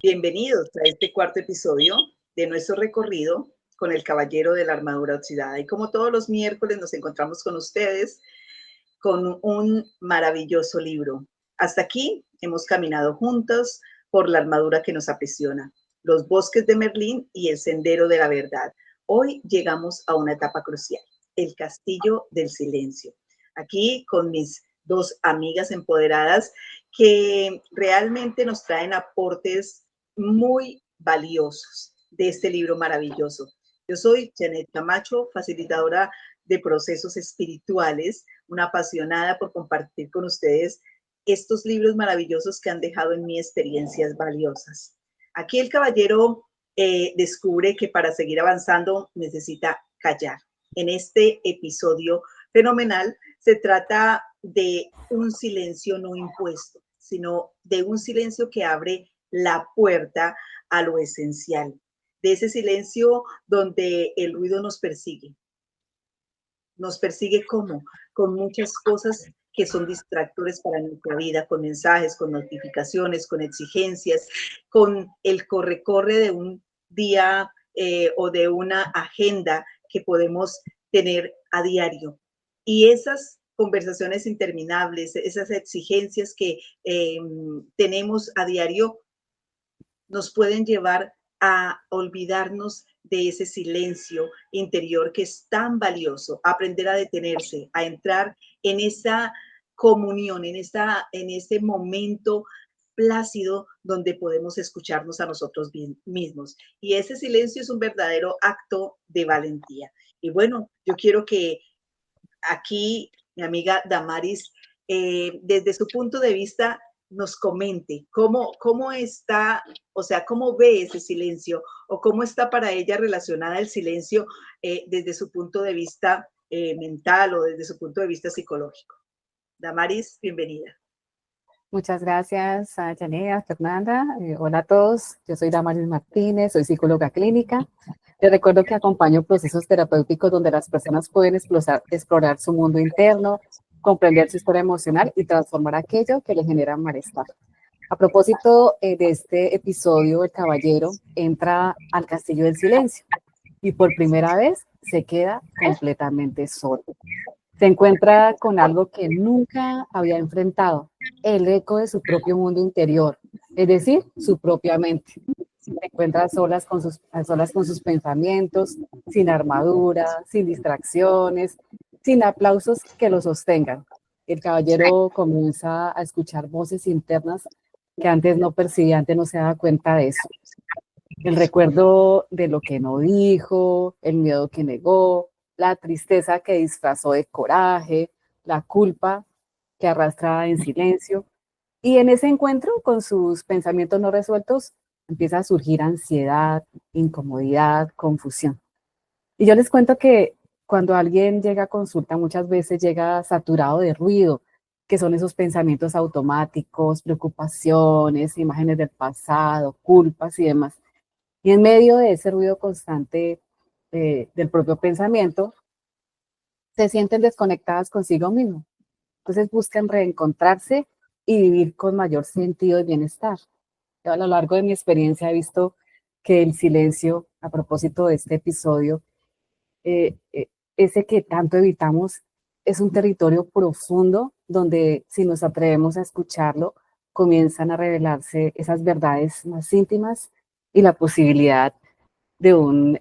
Bienvenidos a este cuarto episodio de nuestro recorrido con el Caballero de la Armadura Oxidada. Y como todos los miércoles nos encontramos con ustedes con un maravilloso libro. Hasta aquí hemos caminado juntos por la armadura que nos apasiona, los bosques de Merlín y el sendero de la verdad. Hoy llegamos a una etapa crucial, el castillo del silencio. Aquí con mis dos amigas empoderadas que realmente nos traen aportes muy valiosos de este libro maravilloso. Yo soy Janet Camacho, facilitadora de procesos espirituales, una apasionada por compartir con ustedes estos libros maravillosos que han dejado en mí experiencias valiosas. Aquí el caballero descubre que para seguir avanzando necesita callar. En este episodio fenomenal se trata de un silencio no impuesto, sino de un silencio que abre la puerta a lo esencial, de ese silencio donde el ruido nos persigue. ¿Nos persigue cómo? Con muchas cosas que son distractores para nuestra vida, con mensajes, con notificaciones, con exigencias, con el corre-corre de un día o de una agenda que podemos tener a diario. Y esas conversaciones interminables, esas exigencias que tenemos a diario, nos pueden llevar a olvidarnos de ese silencio interior que es tan valioso, aprender a detenerse, a entrar en esa comunión, en ese momento plácido donde podemos escucharnos a nosotros mismos. Y ese silencio es un verdadero acto de valentía. Y bueno, yo quiero que aquí mi amiga Damaris, desde su punto de vista, nos comente cómo está, o sea, cómo ve ese silencio o cómo está para ella relacionada el silencio desde su punto de vista mental o desde su punto de vista psicológico. Damaris, bienvenida. Muchas gracias a Janea, Fernanda. Hola a todos, yo soy Damaris Martínez, soy psicóloga clínica. Les recuerdo que acompaño procesos terapéuticos donde las personas pueden explorar su mundo interno, comprender su historia emocional y transformar aquello que les genera malestar. A propósito de este episodio, el caballero entra al castillo del silencio y por primera vez se queda completamente solo. Se encuentra con algo que nunca había enfrentado, el eco de su propio mundo interior, es decir, su propia mente. Se encuentra a solas con sus pensamientos, sin armadura, sin distracciones, sin aplausos que lo sostengan. El caballero comienza a escuchar voces internas que antes no percibía, antes no se daba cuenta de eso. El recuerdo de lo que no dijo, el miedo que negó, la tristeza que disfrazó de coraje, la culpa que arrastra en silencio. Y en ese encuentro con sus pensamientos no resueltos empieza a surgir ansiedad, incomodidad, confusión. Y yo les cuento que cuando alguien llega a consulta muchas veces llega saturado de ruido, que son esos pensamientos automáticos, preocupaciones, imágenes del pasado, culpas y demás. Y en medio de ese ruido constante del propio pensamiento, se sienten desconectadas consigo mismo. Entonces buscan reencontrarse y vivir con mayor sentido de bienestar. Yo a lo largo de mi experiencia he visto que el silencio, a propósito de este episodio, ese que tanto evitamos, es un territorio profundo donde si nos atrevemos a escucharlo, comienzan a revelarse esas verdades más íntimas y la posibilidad de un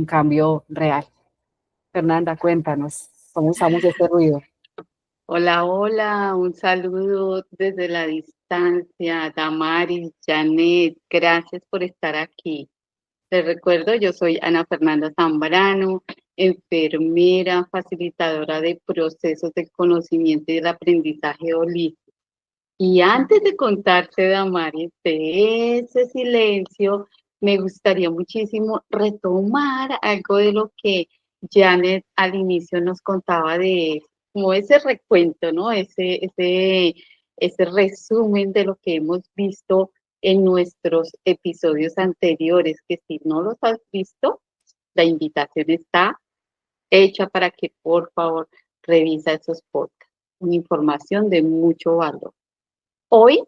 cambio real. Fernanda, cuéntanos, ¿cómo usamos este ruido? Hola, hola, un saludo desde la distancia, Damaris, Janet, gracias por estar aquí. Les recuerdo, yo soy Ana Fernanda Zambrano, enfermera, facilitadora de procesos de conocimiento y del aprendizaje holístico. Y antes de contarte, Damaris, de ese silencio, me gustaría muchísimo retomar algo de lo que Janet al inicio nos contaba de como ese recuento, ¿no? Ese resumen de lo que hemos visto en nuestros episodios anteriores, que si no los has visto, la invitación está hecha para que por favor revisa esos podcasts, una información de mucho valor. Hoy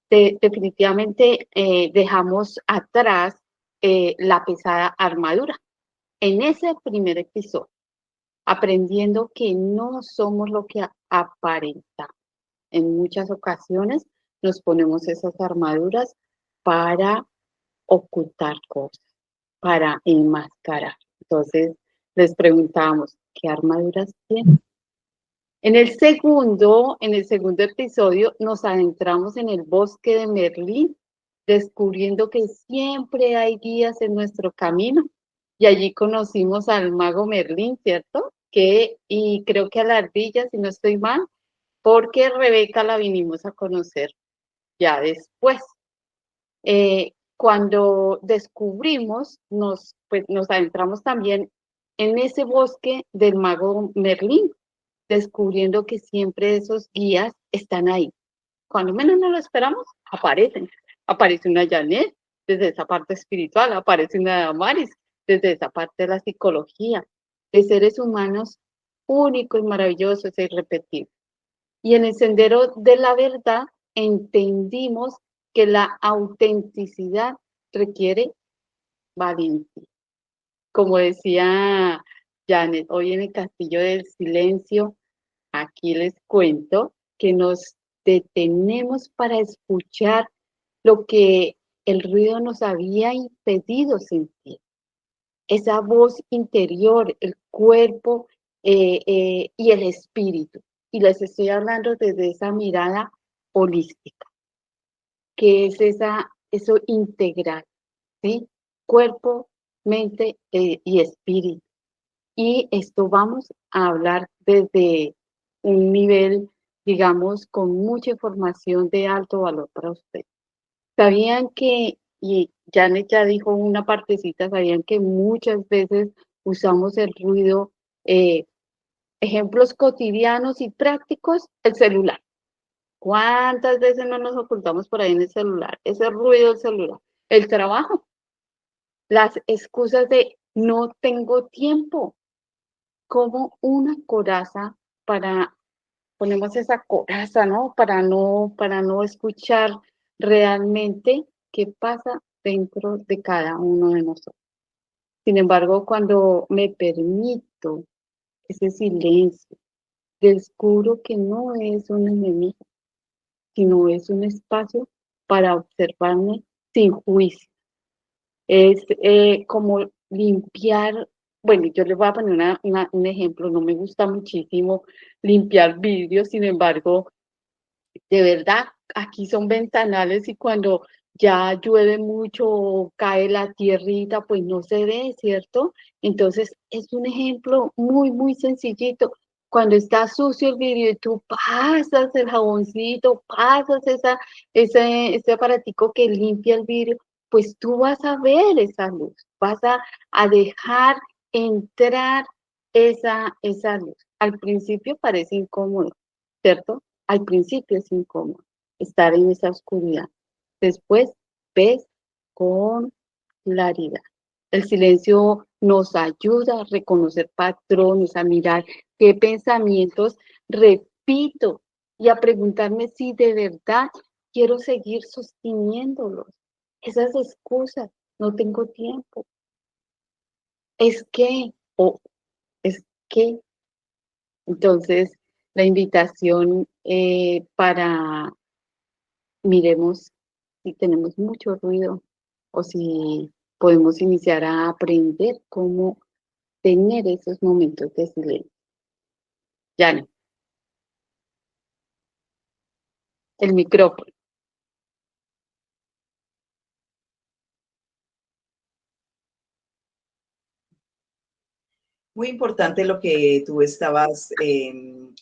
definitivamente dejamos atrás la pesada armadura. En ese primer episodio, aprendiendo que no somos lo que aparentamos. En muchas ocasiones nos ponemos esas armaduras para ocultar cosas, para enmascarar. Entonces, les preguntamos, ¿qué armaduras tienen? En el segundo episodio, nos adentramos en el bosque de Merlín, descubriendo que siempre hay guías en nuestro camino. Y allí conocimos al mago Merlín, ¿cierto? Y creo que a la ardilla, si no estoy mal, porque Rebeca la vinimos a conocer ya después. Cuando descubrimos, pues, nos adentramos también en ese bosque del mago Merlín, descubriendo que siempre esos guías están ahí. Cuando menos nos lo esperamos, aparecen. Aparece una Janet desde esa parte espiritual, aparece una Damaris desde esa parte de la psicología, de seres humanos únicos, maravillosos e irrepetibles. Y en el sendero de la verdad entendimos que la autenticidad requiere valentía. Como decía Janet, hoy en el Castillo del Silencio, aquí les cuento que nos detenemos para escuchar lo que el ruido nos había impedido sentir. Esa voz interior, el cuerpo y el espíritu. Y les estoy hablando desde esa mirada holística, que es eso integral, ¿sí? Cuerpo, mente y espíritu. Y esto vamos a hablar desde un nivel, digamos, con mucha información de alto valor para ustedes. ¿Sabían que, y Janet ya dijo una partecita, sabían que muchas veces usamos el ruido, ejemplos cotidianos y prácticos, el celular? ¿Cuántas veces no nos ocultamos por ahí en el celular? Ese ruido del celular. El trabajo, las excusas de no tengo tiempo, como una coraza ponemos esa coraza, ¿no? Para no escuchar realmente qué pasa dentro de cada uno de nosotros. Sin embargo, cuando me permito ese silencio, descubro que no es un enemigo, sino es un espacio para observarme sin juicio. Es como limpiar, bueno, yo les voy a poner un ejemplo, no me gusta muchísimo limpiar vidrios, sin embargo, de verdad, aquí son ventanales y cuando ya llueve mucho, cae la tierrita, pues no se ve, ¿cierto? Entonces, es un ejemplo muy, muy sencillito. Cuando está sucio el vidrio y tú pasas el jaboncito, pasas ese aparatico que limpia el vidrio, pues tú vas a ver esa luz, vas a dejar entrar esa luz. Al principio parece incómodo, ¿cierto? Al principio es incómodo estar en esa oscuridad. Después ves con claridad. El silencio nos ayuda a reconocer patrones, a mirar qué pensamientos repito y a preguntarme si de verdad quiero seguir sosteniéndolos. Esas excusas, no tengo tiempo. Es que, o es que. Entonces, la invitación para miremos si tenemos mucho ruido o si podemos iniciar a aprender cómo tener esos momentos de silencio. Ya no, el micrófono. Muy importante lo que tú estabas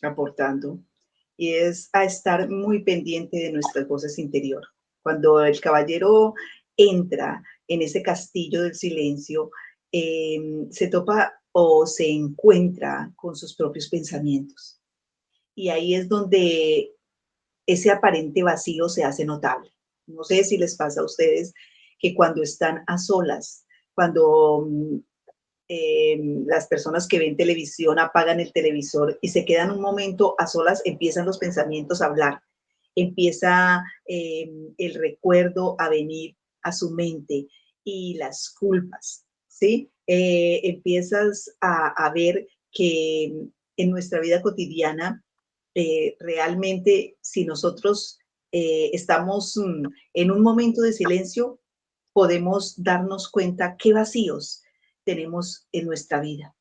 aportando, y es a estar muy pendiente de nuestras voces interior. Cuando el caballero entra en ese castillo del silencio, se topa o se encuentra con sus propios pensamientos. Y ahí es donde ese aparente vacío se hace notable. No sé si les pasa a ustedes que cuando están a solas, cuando las personas que ven televisión apagan el televisor y se quedan un momento a solas, empiezan los pensamientos a hablar empieza el recuerdo a venir a su mente y las culpas, ¿sí? Empiezas a ver que en nuestra vida cotidiana, realmente si nosotros estamos en un momento de silencio, podemos darnos cuenta qué vacíos tenemos en nuestra vida,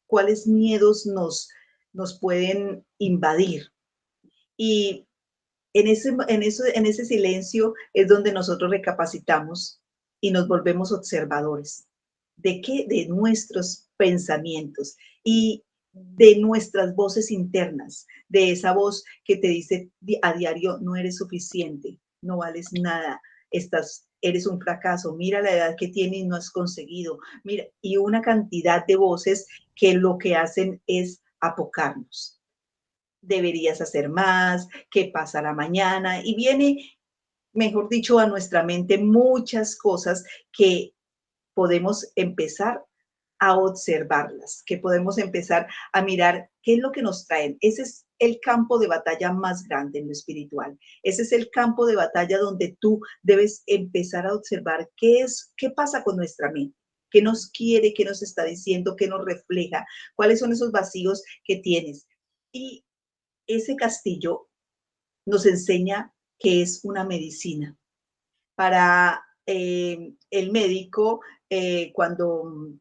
cuáles miedos nos pueden invadir. Y en ese silencio es donde nosotros recapacitamos y nos volvemos observadores. ¿De qué? De nuestros pensamientos y de nuestras voces internas, de esa voz que te dice a diario, no eres suficiente, no vales nada, eres un fracaso, mira la edad que tienes y no has conseguido, mira, y una cantidad de voces que lo que hacen es apocarnos. Deberías hacer más, qué pasará mañana, y viene, mejor dicho, a nuestra mente muchas cosas que podemos empezar a observarlas, que podemos empezar a mirar qué es lo que nos traen. Ese es el campo de batalla más grande en lo espiritual. Ese es el campo de batalla donde tú debes empezar a observar qué pasa con nuestra mente, qué nos quiere, qué nos está diciendo, qué nos refleja, cuáles son esos vacíos que tienes. Y ese castillo nos enseña que es una medicina. Para el médico, cuando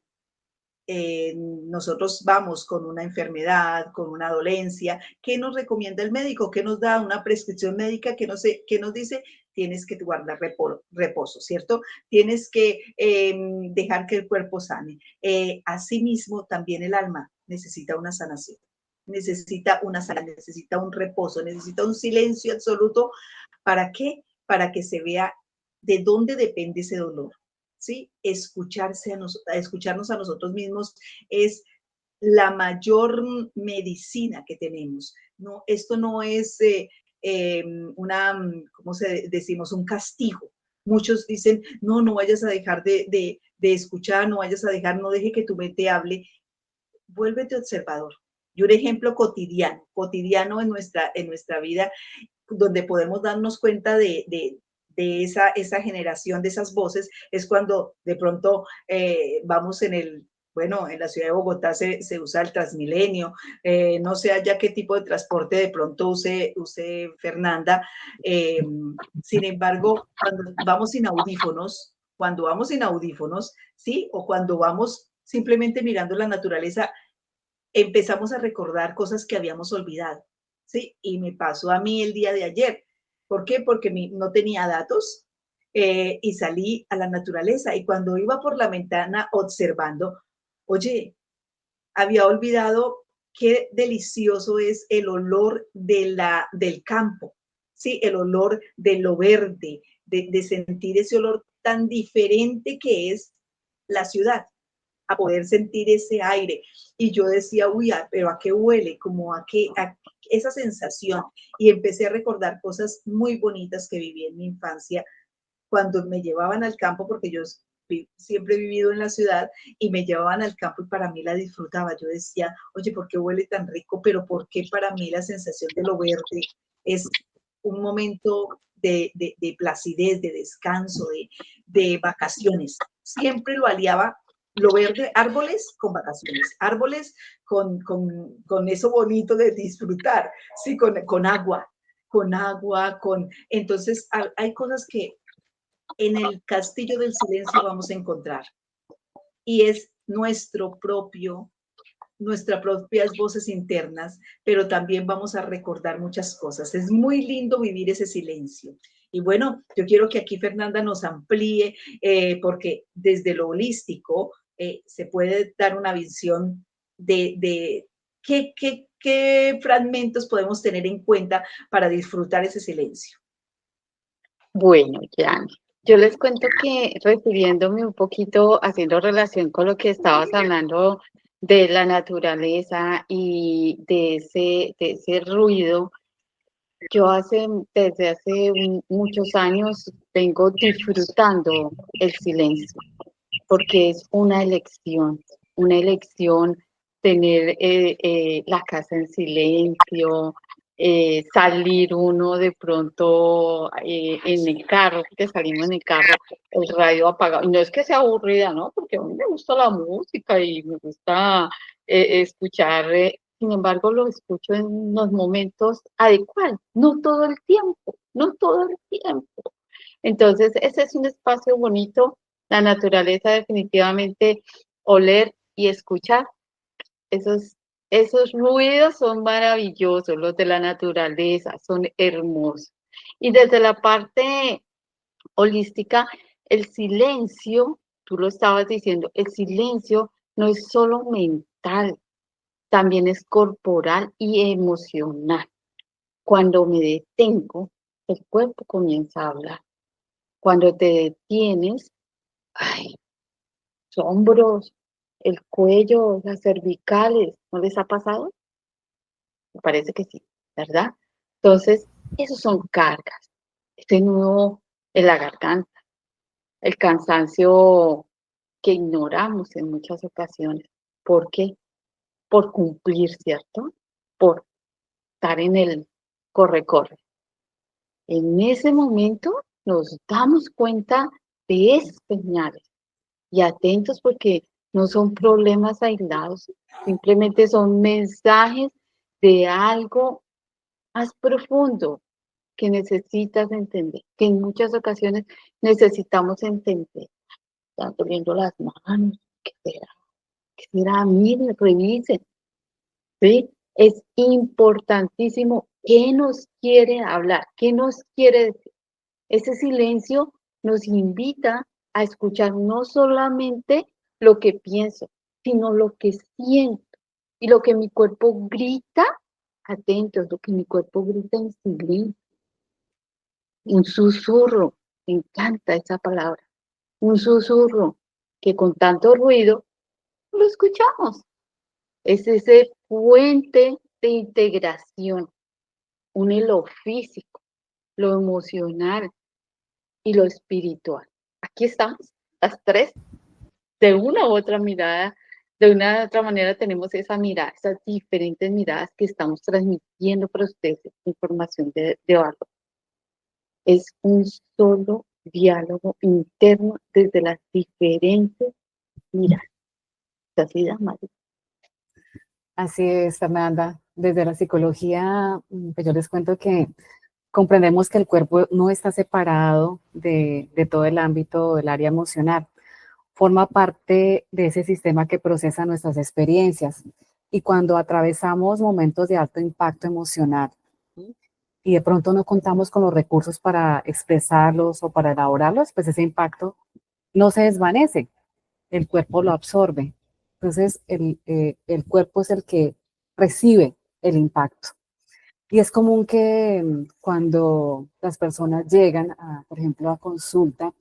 nosotros vamos con una enfermedad, con una dolencia, ¿qué nos recomienda el médico? ¿Qué nos da una prescripción médica que nos dice? Tienes que guardar reposo, ¿cierto? Tienes que dejar que el cuerpo sane. Asimismo, también el alma necesita una sanación, necesita una sanación, necesita un reposo, necesita un silencio absoluto. ¿Para qué? Para que se vea de dónde depende ese dolor. ¿Sí? Escucharnos a nosotros mismos es la mayor medicina que tenemos. No, esto no es ¿cómo decimos? Un castigo. Muchos dicen, no, no vayas a dejar de escuchar, no vayas a dejar, no deje que tu mente hable. Vuélvete observador. Y un ejemplo cotidiano en nuestra vida, donde podemos darnos cuenta de esa generación de esas voces, es cuando de pronto vamos en la ciudad de Bogotá se usa el Transmilenio, no sé allá qué tipo de transporte de pronto use Fernanda, sin embargo, cuando vamos sin audífonos, ¿sí? O cuando vamos simplemente mirando la naturaleza, empezamos a recordar cosas que habíamos olvidado, ¿sí? Y me pasó a mí el día de ayer. ¿Por qué? Porque no tenía datos y salí a la naturaleza. Y cuando iba por la ventana observando, oye, había olvidado qué delicioso es el olor del campo, ¿sí? El olor de lo verde, de sentir ese olor tan diferente que es la ciudad, a poder sentir ese aire. Y yo decía, uy, pero ¿a qué huele? Como a esa sensación. Y empecé a recordar cosas muy bonitas que viví en mi infancia cuando me llevaban al campo, porque yo siempre he vivido en la ciudad y me llevaban al campo y para mí la disfrutaba. Yo decía, oye, ¿por qué huele tan rico? Pero ¿por qué para mí la sensación de lo verde es un momento de placidez, de descanso, de vacaciones? Siempre lo aliaba lo verde, árboles con vacaciones, árboles con eso bonito de disfrutar, sí, con agua, entonces hay cosas que en el castillo del silencio vamos a encontrar y es nuestras propias voces internas, pero también vamos a recordar muchas cosas. Es muy lindo vivir ese silencio. Y bueno, yo quiero que aquí Fernanda nos amplíe, porque desde lo holístico se puede dar una visión de qué fragmentos podemos tener en cuenta para disfrutar ese silencio. Bueno, ya. Yo les cuento que refiriéndome un poquito, haciendo relación con lo que estabas hablando de la naturaleza y de ese ruido, yo desde hace muchos años vengo disfrutando el silencio, porque es una elección tener la casa en silencio, salir uno de pronto en el carro, que salimos en el carro, el radio apagado. Y no es que sea aburrida, ¿no? Porque a mí me gusta la música y me gusta escuchar, sin embargo, lo escucho en los momentos adecuados, no todo el tiempo, no todo el tiempo. Entonces, ese es un espacio bonito, la naturaleza definitivamente, oler y escuchar, esos ruidos son maravillosos, los de la naturaleza, son hermosos. Y desde la parte holística, el silencio, tú lo estabas diciendo, el silencio no es solo mental, también es corporal y emocional. Cuando me detengo, el cuerpo comienza a hablar. Cuando te detienes, ay, los hombros, el cuello, las cervicales, ¿no les ha pasado? Me parece que sí, ¿verdad? Entonces, esos son cargas. Este nudo en la garganta, el cansancio que ignoramos en muchas ocasiones. ¿Por qué? Por cumplir, ¿cierto? Por estar en el corre-corre. En ese momento nos damos cuenta de esas señales y atentos porque no son problemas aislados, simplemente son mensajes de algo más profundo que necesitas entender, que en muchas ocasiones necesitamos entender. Están doliendo las manos, ¿qué será? ¿Qué será? Miren, revisen, ¿sí? Es importantísimo qué nos quiere hablar, qué nos quiere decir. Ese silencio nos invita a escuchar no solamente lo que pienso, sino lo que siento y lo que mi cuerpo grita, atentos, lo que mi cuerpo grita en silencio. Un susurro, me encanta esa palabra, un susurro que con tanto ruido lo escuchamos. Es ese puente de integración, une lo físico, lo emocional y lo espiritual. Aquí estamos, las tres, de una u otra mirada, de una u otra manera tenemos esa mirada, esas diferentes miradas que estamos transmitiendo para ustedes, información de valor. Es un solo diálogo interno desde las diferentes miradas. Así de María. Así es, Fernanda. Desde la psicología, pues yo les cuento que comprendemos que el cuerpo no está separado de todo el ámbito del área emocional. Forma parte de ese sistema que procesa nuestras experiencias. Y cuando atravesamos momentos de alto impacto emocional y de pronto no contamos con los recursos para expresarlos o para elaborarlos, pues ese impacto no se desvanece, el cuerpo lo absorbe. Entonces, el cuerpo es el que recibe el impacto. Y es común que cuando las personas llegan, por ejemplo, a consulta,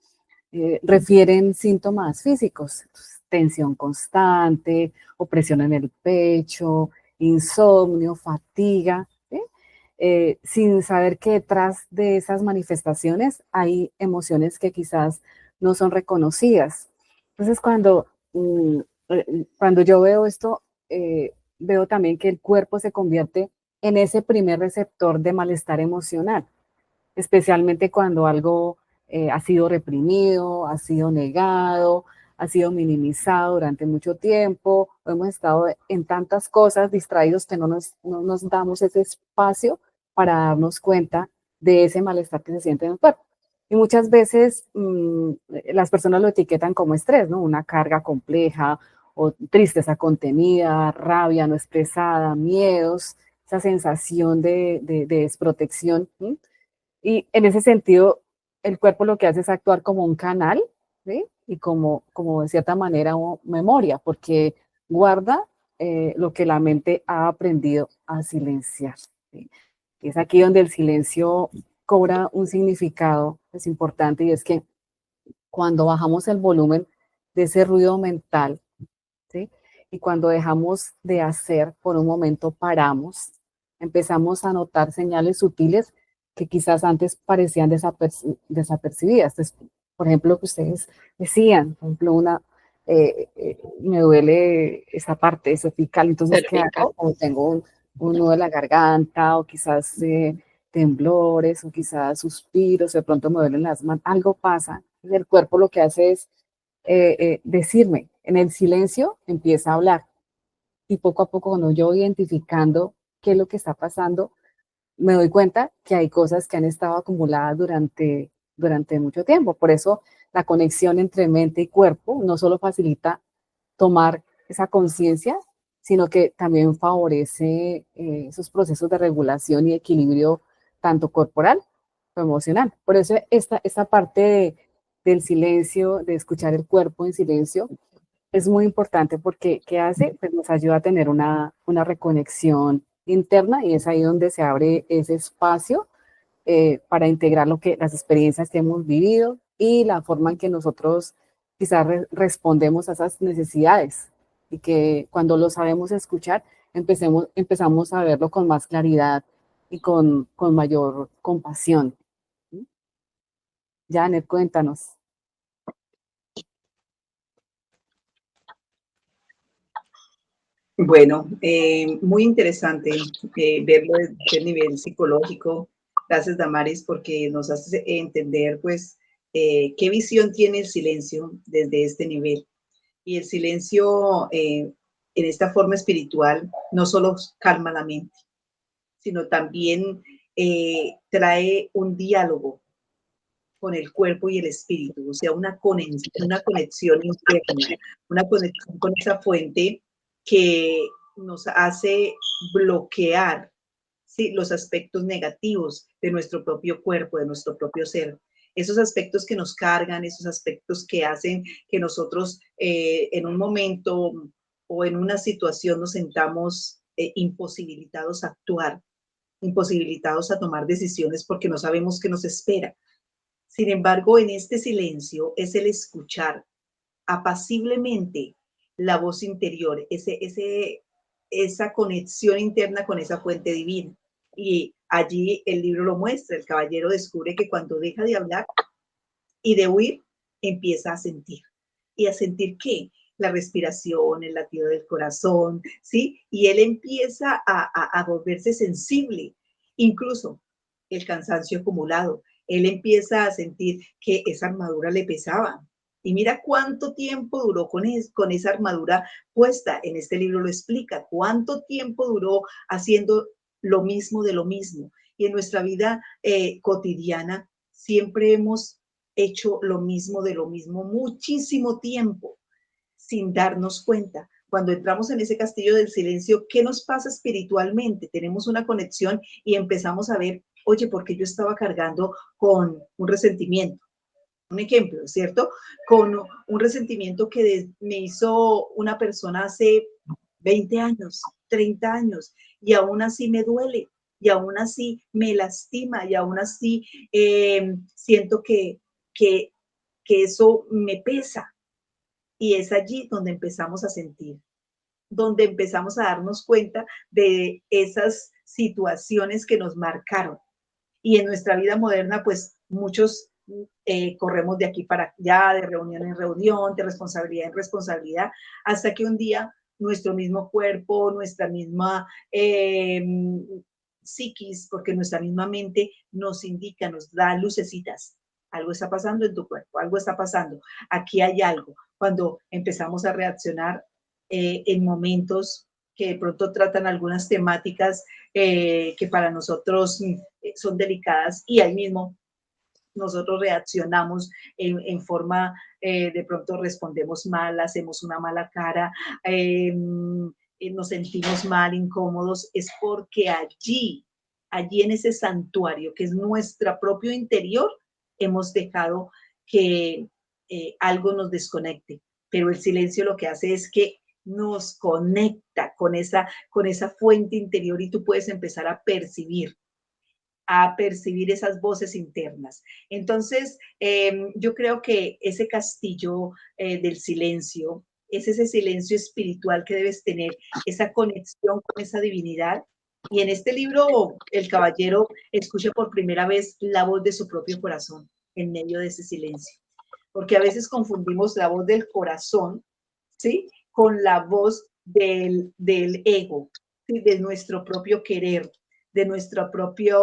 refieren síntomas físicos, tensión constante, opresión en el pecho, insomnio, fatiga, ¿sí? Sin saber que detrás de esas manifestaciones hay emociones que quizás no son reconocidas. Entonces, cuando yo veo esto, veo también que el cuerpo se convierte en ese primer receptor de malestar emocional, especialmente cuando algo ha sido reprimido, ha sido negado, ha sido minimizado durante mucho tiempo, o hemos estado en tantas cosas distraídos que no nos damos ese espacio para darnos cuenta de ese malestar que se siente en el cuerpo. Y muchas veces las personas lo etiquetan como estrés, ¿no? Una carga compleja o tristeza contenida, rabia no expresada, miedos, esa sensación de desprotección. ¿Sí? Y en ese sentido, el cuerpo lo que hace es actuar como un canal, ¿sí? Y como de cierta manera memoria, porque guarda lo que la mente ha aprendido a silenciar. ¿Sí? Y es aquí donde el silencio cobra un significado pues, importante, y es que cuando bajamos el volumen de ese ruido mental, ¿sí? Y cuando dejamos de hacer, por un momento paramos, empezamos a notar señales sutiles que quizás antes parecían desapercibidas. Entonces, por ejemplo, lo que ustedes decían, por ejemplo, me duele esa parte cervical, entonces, ¿qué hago? O tengo un nudo en la garganta, o quizás temblores, o quizás suspiros, de pronto me duelen las manos, algo pasa. El cuerpo lo que hace es decirme, en el silencio empieza a hablar. Y poco a poco, cuando yo voy identificando qué es lo que está pasando, me doy cuenta que hay cosas que han estado acumuladas durante mucho tiempo. Por eso la conexión entre mente y cuerpo no solo facilita tomar esa conciencia, sino que también favorece esos procesos de regulación y equilibrio tanto corporal como emocional. Por eso esta parte del silencio, de escuchar el cuerpo en silencio, es muy importante porque ¿qué hace? Pues nos ayuda a tener una reconexión interna, y es ahí donde se abre ese espacio para integrar las experiencias que hemos vivido y la forma en que nosotros quizás respondemos a esas necesidades, y que cuando lo sabemos escuchar, empezamos a verlo con más claridad y con mayor compasión. Janet, cuéntanos. Bueno, muy interesante verlo desde el nivel psicológico. Gracias, Damaris, porque nos hace entender, pues, qué visión tiene el silencio desde este nivel. Y el silencio, en esta forma espiritual, no solo calma la mente, sino también trae un diálogo con el cuerpo y el espíritu, o sea, una conexión interna, una conexión con esa fuente que nos hace bloquear, ¿sí?, los aspectos negativos de nuestro propio cuerpo, de nuestro propio ser. Esos aspectos que nos cargan, esos aspectos que hacen que nosotros en un momento o en una situación nos sentamos imposibilitados a actuar, imposibilitados a tomar decisiones porque no sabemos qué nos espera. Sin embargo, en este silencio es el escuchar apaciblemente la voz interior, esa conexión interna con esa fuente divina. Y allí el libro lo muestra. El caballero descubre que cuando deja de hablar y de huir, empieza a sentir. ¿Y a sentir qué? La respiración, el latido del corazón, ¿sí? Y él empieza a volverse sensible, incluso el cansancio acumulado. Él empieza a sentir que esa armadura le pesaba. Y mira cuánto tiempo duró con esa armadura puesta. En este libro lo explica. Cuánto tiempo duró haciendo lo mismo de lo mismo. Y en nuestra vida cotidiana siempre hemos hecho lo mismo de lo mismo muchísimo tiempo sin darnos cuenta. Cuando entramos en ese castillo del silencio, ¿qué nos pasa espiritualmente? Tenemos una conexión y empezamos a ver, oye, ¿por qué yo estaba cargando con un resentimiento? Un ejemplo, ¿cierto? Con un resentimiento que me hizo una persona hace 20 años, 30 años, y aún así me duele, y aún así me lastima, y aún así siento que, que eso me pesa. Y es allí donde empezamos a sentir, donde empezamos a darnos cuenta de esas situaciones que nos marcaron. Y en nuestra vida moderna, pues muchos corremos de aquí para allá, de reunión en reunión, de responsabilidad en responsabilidad, hasta que un día nuestro mismo cuerpo, nuestra misma psiquis, porque nuestra misma mente nos indica, nos da lucecitas. Algo está pasando en tu cuerpo, algo está pasando. Aquí hay algo. Cuando empezamos a reaccionar en momentos que de pronto tratan algunas temáticas que para nosotros son delicadas, y ahí mismo nosotros reaccionamos en forma, de pronto respondemos mal, hacemos una mala cara, nos sentimos mal, incómodos, es porque allí en ese santuario que es nuestro propio interior, hemos dejado que algo nos desconecte. Pero el silencio lo que hace es que nos conecta con esa fuente interior, y tú puedes empezar a percibir esas voces internas. Entonces, yo creo que ese castillo del silencio es ese silencio espiritual que debes tener, esa conexión con esa divinidad. Y en este libro, el caballero escucha por primera vez la voz de su propio corazón en medio de ese silencio. Porque a veces confundimos la voz del corazón, ¿sí?, con la voz del ego. ¿sí? De nuestro propio querer, de nuestra propia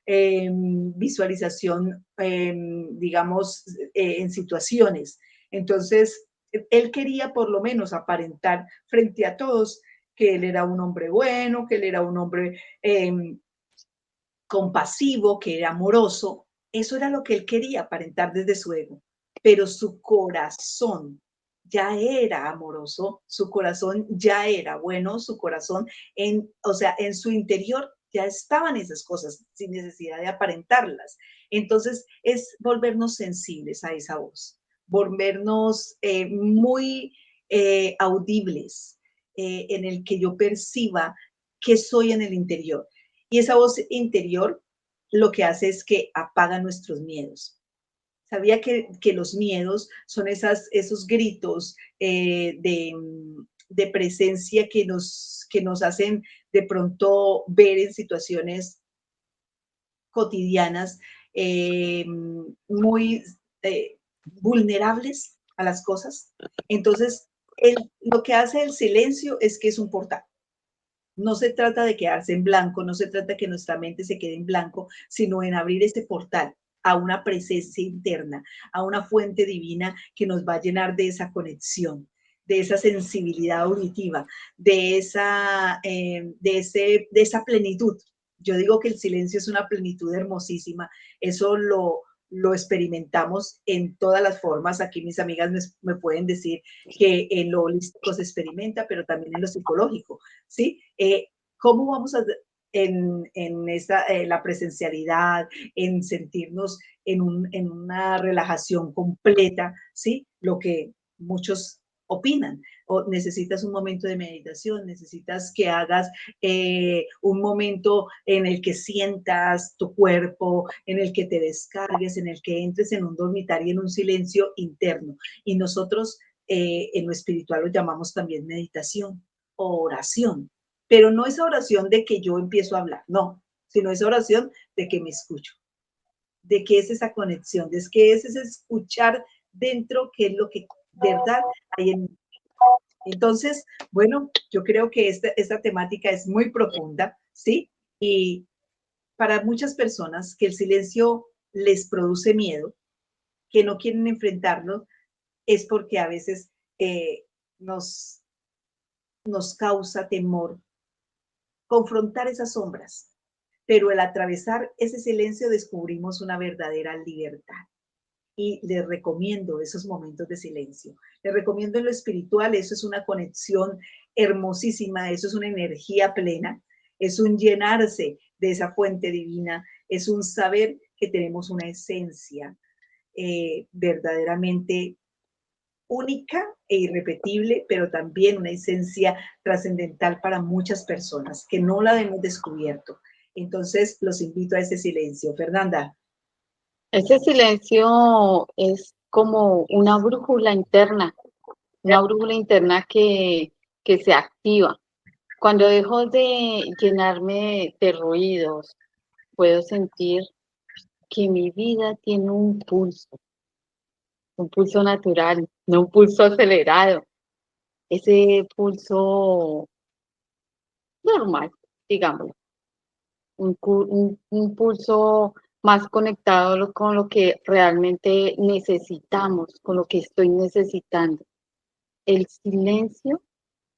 visualización, digamos, en situaciones. Entonces, él quería por lo menos aparentar frente a todos que él era un hombre bueno, que él era un hombre compasivo, que era amoroso. Eso era lo que él quería aparentar desde su ego. Pero su corazón ya era amoroso, su corazón ya era bueno, su corazón, o sea, en su interior ya estaban esas cosas sin necesidad de aparentarlas. Entonces es volvernos sensibles a esa voz, volvernos muy audibles, en el que yo perciba que soy en el interior. Y esa voz interior lo que hace es que apaga nuestros miedos. Sabía que los miedos son esos gritos de presencia que nos hacen de pronto ver en situaciones cotidianas muy vulnerables a las cosas. Entonces, lo que hace el silencio es que es un portal. No se trata de quedarse en blanco, no se trata de que nuestra mente se quede en blanco, sino en abrir ese portal a una presencia interna, a una fuente divina que nos va a llenar de esa conexión, de esa sensibilidad auditiva, de esa plenitud. Yo digo que el silencio es una plenitud hermosísima. Eso lo experimentamos en todas las formas. Aquí mis amigas me pueden decir que en lo holístico se experimenta, pero también en lo psicológico, ¿sí? ¿Cómo vamos a, la presencialidad, en sentirnos en una relajación completa, ¿sí? Lo que muchos opinan, o necesitas un momento de meditación, necesitas que hagas un momento en el que sientas tu cuerpo, en el que te descargues, en el que entres en un dormitorio, en un silencio interno. Y nosotros en lo espiritual lo llamamos también meditación o oración, pero no esa oración de que yo empiezo a hablar, no, sino esa oración de que me escucho, de que es esa conexión, de que es ese escuchar dentro, que es lo que verdad hay en mí. Entonces, bueno, yo creo que esta temática es muy profunda, ¿sí? Y para muchas personas que el silencio les produce miedo, que no quieren enfrentarlo, es porque a veces nos causa temor confrontar esas sombras, pero al atravesar ese silencio descubrimos una verdadera libertad. Y les recomiendo esos momentos de silencio. Les recomiendo en lo espiritual, eso es una conexión hermosísima, eso es una energía plena, es un llenarse de esa fuente divina, es un saber que tenemos una esencia verdaderamente única e irrepetible, pero también una esencia trascendental para muchas personas que no la hemos descubierto. Entonces, los invito a ese silencio. Fernanda. Ese silencio es como una brújula interna que se activa. Cuando dejo de llenarme de ruidos, puedo sentir que mi vida tiene un pulso natural, no un pulso acelerado, ese pulso normal, digámoslo, un pulso más conectado con lo que realmente necesitamos, con lo que estoy necesitando. El silencio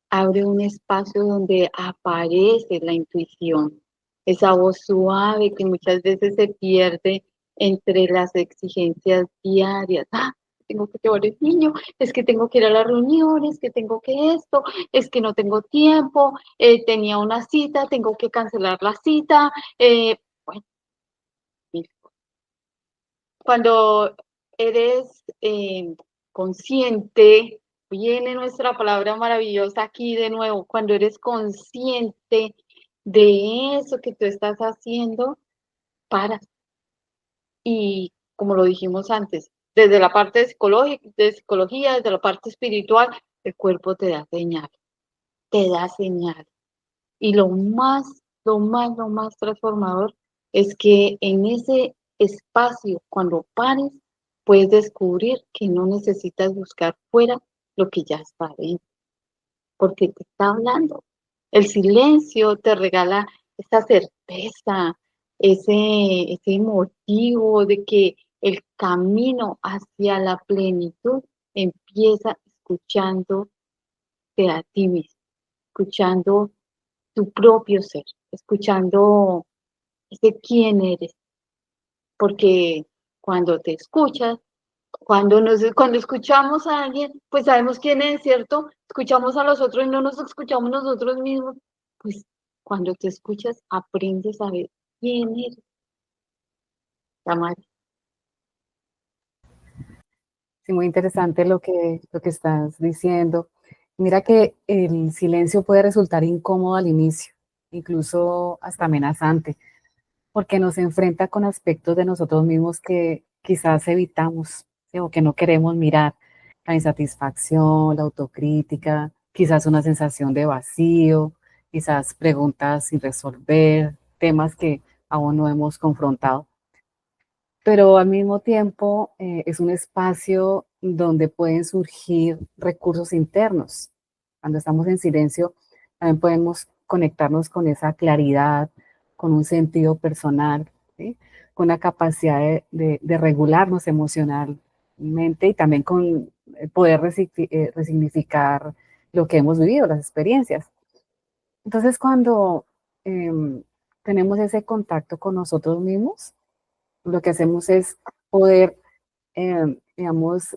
abre un espacio donde aparece la intuición, esa voz suave que muchas veces se pierde entre las exigencias diarias. Tengo que llevar el niño, es que tengo que ir a las reuniones, que tengo que esto, es que no tengo tiempo, tenía una cita, tengo que cancelar la cita. Bueno, cuando eres consciente, viene nuestra palabra maravillosa aquí de nuevo, cuando eres consciente de eso que tú estás haciendo, paras. Y como lo dijimos antes, desde la parte de psicología, desde la parte espiritual, el cuerpo te da señal, te da señal. Y lo más transformador es que en ese espacio, cuando pares, puedes descubrir que no necesitas buscar fuera lo que ya está dentro, porque te está hablando. El silencio te regala esa certeza, ese motivo de que el camino hacia la plenitud empieza escuchándote a ti mismo, escuchando tu propio ser, escuchando ese quién eres, porque cuando te escuchas, cuando escuchamos a alguien, pues sabemos quién es, ¿cierto? Escuchamos a los otros y no nos escuchamos nosotros mismos. Pues cuando te escuchas, aprendes a ver quién eres, Tamara. Sí, muy interesante lo que estás diciendo. Mira que el silencio puede resultar incómodo al inicio, incluso hasta amenazante, porque nos enfrenta con aspectos de nosotros mismos que quizás evitamos, ¿sí? O que no queremos mirar. La insatisfacción, la autocrítica, quizás una sensación de vacío, quizás preguntas sin resolver, temas que aún no hemos confrontado. Pero al mismo tiempo es un espacio donde pueden surgir recursos internos. Cuando estamos en silencio, también podemos conectarnos con esa claridad, con un sentido personal, ¿sí? Con la capacidad de regularnos emocionalmente y también con poder resignificar lo que hemos vivido, las experiencias. Entonces, cuando em, tenemos ese contacto con nosotros mismos, lo que hacemos es poder, digamos,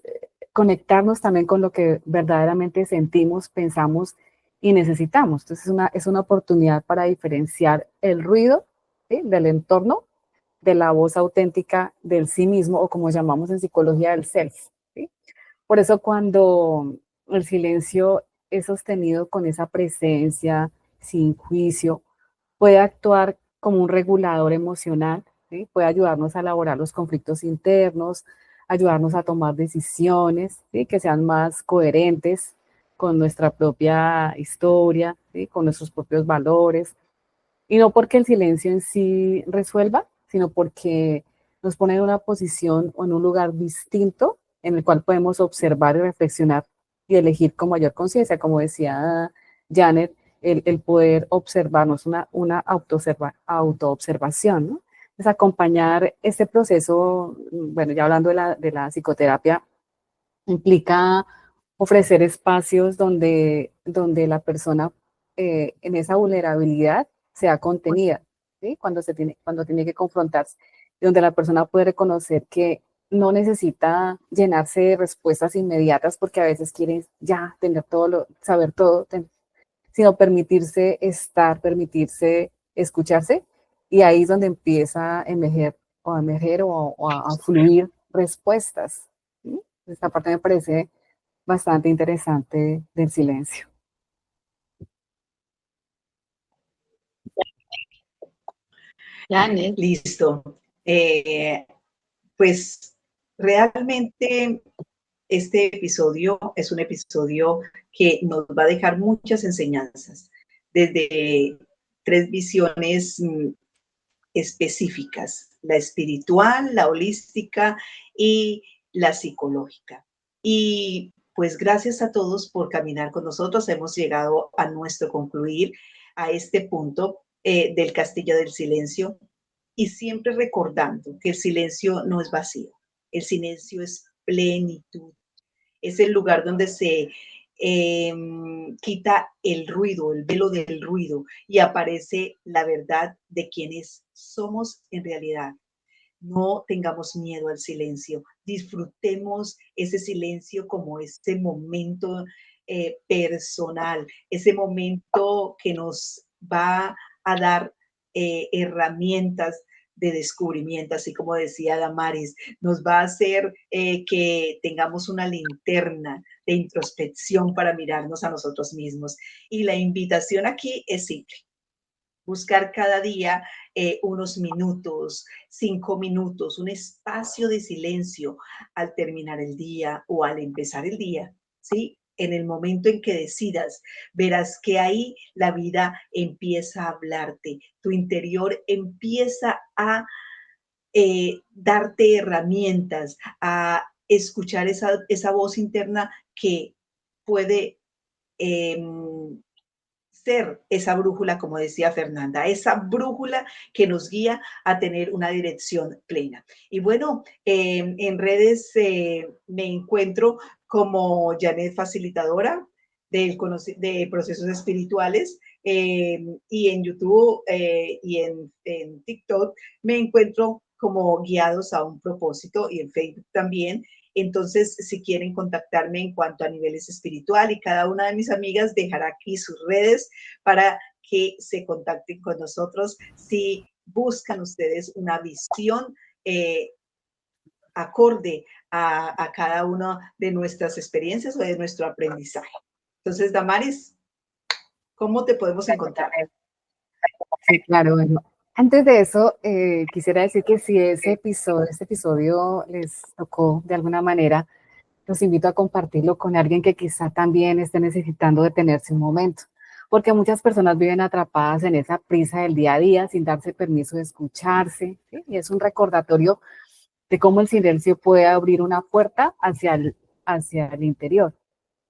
conectarnos también con lo que verdaderamente sentimos, pensamos y necesitamos. Entonces es una oportunidad para diferenciar el ruido, ¿sí? Del entorno de la voz auténtica del sí mismo o como llamamos en psicología el self, ¿sí? Por eso cuando el silencio es sostenido con esa presencia, sin juicio, puede actuar como un regulador emocional, ¿sí? Puede ayudarnos a elaborar los conflictos internos, ayudarnos a tomar decisiones, ¿sí? Que sean más coherentes con nuestra propia historia, ¿sí? Con nuestros propios valores. Y no porque el silencio en sí resuelva, sino porque nos pone en una posición o en un lugar distinto en el cual podemos observar y reflexionar y elegir con mayor conciencia, como decía Janet, el poder observarnos, una autoobservación, ¿no? Es acompañar este proceso, bueno, ya hablando de la psicoterapia, implica ofrecer espacios donde la persona en esa vulnerabilidad sea contenida, ¿sí? Cuando tiene que confrontarse, y donde la persona puede reconocer que no necesita llenarse de respuestas inmediatas porque a veces quiere ya tener saber todo, sino permitirse estar, permitirse escucharse, y ahí es donde empieza a emerger o a fluir respuestas. ¿Sí? Esta parte me parece bastante interesante del silencio. Janet, Listo. Pues realmente este episodio es un episodio que nos va a dejar muchas enseñanzas desde tres visiones específicas: la espiritual, la holística y la psicológica. Y pues gracias a todos por caminar con nosotros. Hemos llegado a nuestro concluir, a este punto del Castillo del Silencio, y siempre recordando que el silencio no es vacío, el silencio es plenitud, es el lugar donde se eh, quita el ruido, el velo del ruido, y aparece la verdad de quienes somos en realidad. No tengamos miedo al silencio, disfrutemos ese silencio como ese momento personal, ese momento que nos va a dar herramientas de descubrimiento, así como decía Damaris, nos va a hacer que tengamos una linterna de introspección para mirarnos a nosotros mismos. Y la invitación aquí es simple: buscar cada día unos minutos, 5 minutos, un espacio de silencio al terminar el día o al empezar el día, ¿sí? En el momento en que decidas, verás que ahí la vida empieza a hablarte, tu interior empieza a darte herramientas, a escuchar esa voz interna que puede ser esa brújula, como decía Fernanda, esa brújula que nos guía a tener una dirección plena. Y bueno, en redes me encuentro como Janet Facilitadora de procesos espirituales, y en YouTube y en TikTok me encuentro como Guiados a un Propósito, y en Facebook también. Entonces, si quieren contactarme en cuanto a niveles espiritual, y cada una de mis amigas dejará aquí sus redes para que se contacten con nosotros si buscan ustedes una visión acorde a cada una de nuestras experiencias o de nuestro aprendizaje. Entonces, Damaris, ¿cómo te podemos encontrar? Sí, claro. Bueno, antes de eso, quisiera decir que si este episodio les tocó de alguna manera, los invito a compartirlo con alguien que quizá también esté necesitando detenerse un momento, porque muchas personas viven atrapadas en esa prisa del día a día sin darse permiso de escucharse, ¿sí? Y es un recordatorio de cómo el silencio puede abrir una puerta hacia el interior,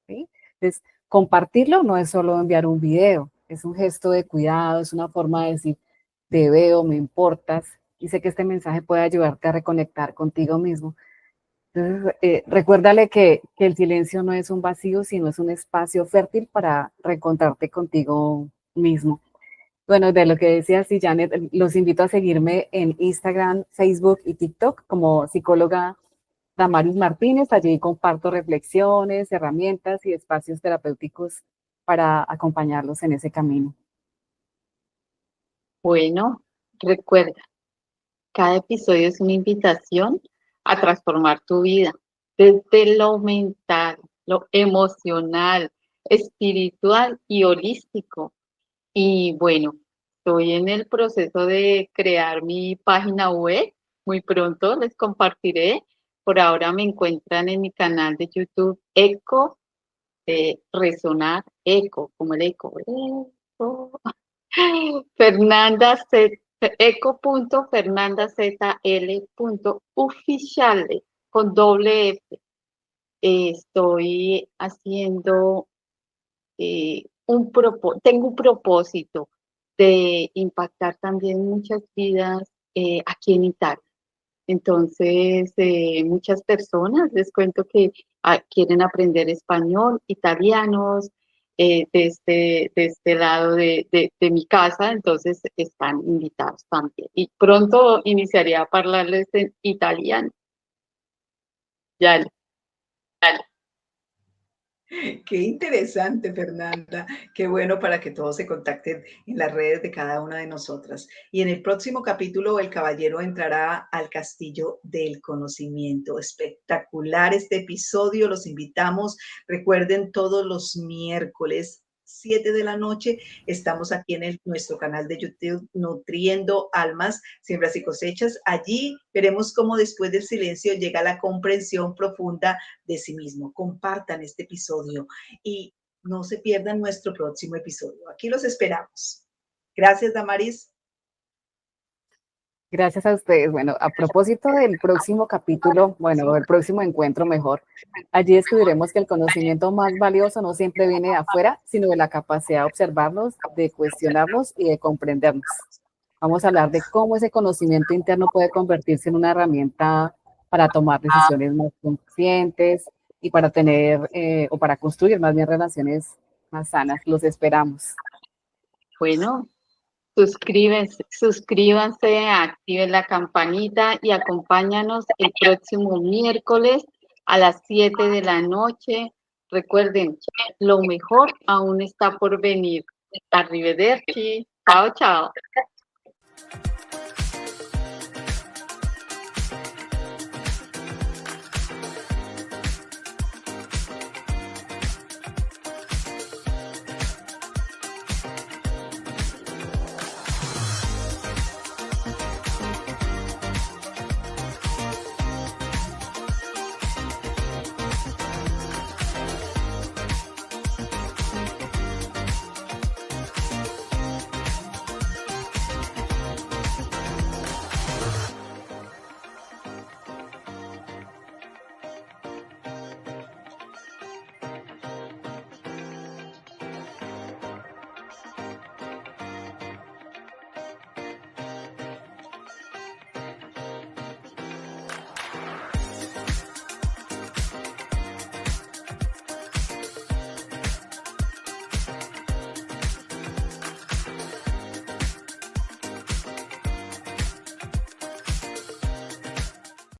¿sí? Entonces, compartirlo no es solo enviar un video, es un gesto de cuidado, es una forma de decir, te veo, me importas, y sé que este mensaje puede ayudarte a reconectar contigo mismo. Entonces, recuérdale que el silencio no es un vacío, sino es un espacio fértil para reencontrarte contigo mismo. Bueno, de lo que decía, sí, Janet, los invito a seguirme en Instagram, Facebook y TikTok como psicóloga Damaris Martínez. Allí comparto reflexiones, herramientas y espacios terapéuticos para acompañarlos en ese camino. Bueno, recuerda, cada episodio es una invitación a transformar tu vida desde lo mental, lo emocional, espiritual y holístico. Y bueno, estoy en el proceso de crear mi página web. Muy pronto les compartiré. Por ahora me encuentran en mi canal de YouTube Eco, Resonar Eco, como el eco. Eco. Fernanda Z, eco.fernandazl.oficial con doble F. Estoy haciendo tengo un propósito de impactar también muchas vidas aquí en Italia. Entonces, muchas personas, les cuento que quieren aprender español, italianos, de este lado de mi casa, entonces están invitados también. Y pronto iniciaría a hablarles en italiano. Ya, ya. Qué interesante, Fernanda. Qué bueno para que todos se contacten en las redes de cada una de nosotras. Y en el próximo capítulo, el caballero entrará al castillo del conocimiento. Espectacular este episodio. Los invitamos. Recuerden, todos los miércoles 7 de la noche, estamos aquí en nuestro canal de YouTube, Nutriendo Almas, Siembras y Cosechas. Allí veremos cómo después del silencio llega la comprensión profunda de sí mismo. Compartan este episodio y no se pierdan nuestro próximo episodio. Aquí los esperamos. Gracias, Damaris. Gracias a ustedes. Bueno, a propósito del próximo capítulo, bueno, el próximo encuentro mejor, allí descubriremos que el conocimiento más valioso no siempre viene de afuera, sino de la capacidad de observarlos, de cuestionarlos y de comprendernos. Vamos a hablar de cómo ese conocimiento interno puede convertirse en una herramienta para tomar decisiones más conscientes y para tener o para construir más bien relaciones más sanas. Los esperamos. Bueno, suscríbanse, activen la campanita y acompáñanos el próximo miércoles a las 7 de la noche. Recuerden, lo mejor aún está por venir. Arrivederci. Chao, chao.